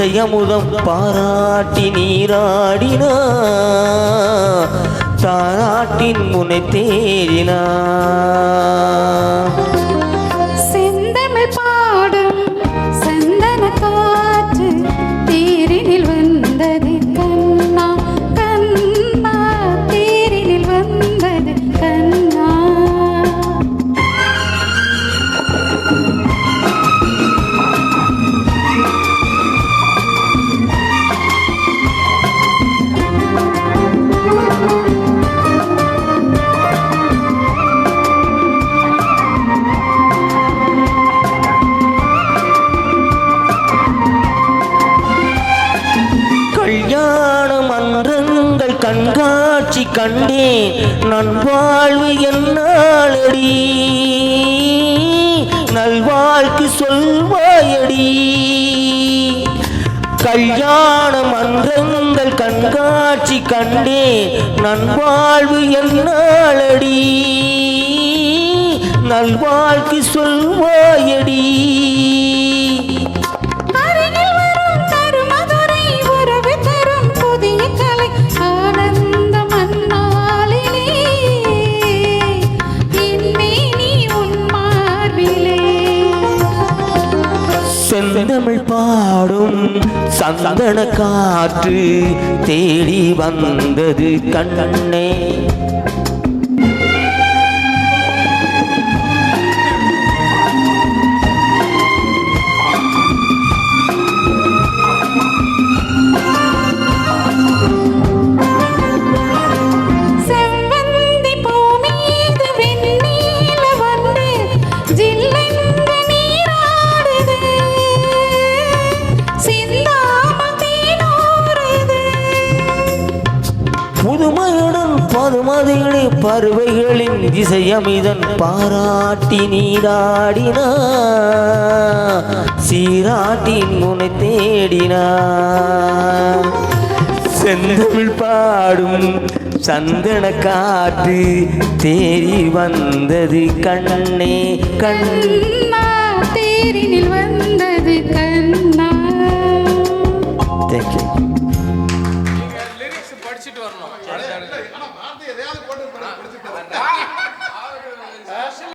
இசையமுதம் பாராட்டி நீராடினா தாராட்டின் முனை தேடினா செந்தமிழ் பாடும் சந்தன காற்று தேரினில் வந்தது கண்ணா கண்ணா தேரினில் வந்தது கண்ணா கல்யாண மன்றங்கள் கண்காட்சி கண்டேன் நல்வாழ்வு என்னாலடி நல்வாழ்க்கு சொல்வாயடி கல்யாண மன்றங்கள் கண்காட்சி கண்டேன் நல்வாழ்வு என்னாலடி நல்வாழ்க்கு சொல்வாயடி செந்தமிழ் பாடும் சந்தன காற்று தேடி வந்தது கண்ணே புதுமையுடன் பதுமதிகளே பறவைகளின் இசையமிதன் பாராட்டி நீராடினா சீராட்டின் முனை தேடினா செந்தமிழ் பாடும் சந்தன காற்று தேடி வந்தது கண்ணே கண்ணா தேரினில் வந்தது கண்ணா. Thank you. படிச்சுட்டு வரணும்.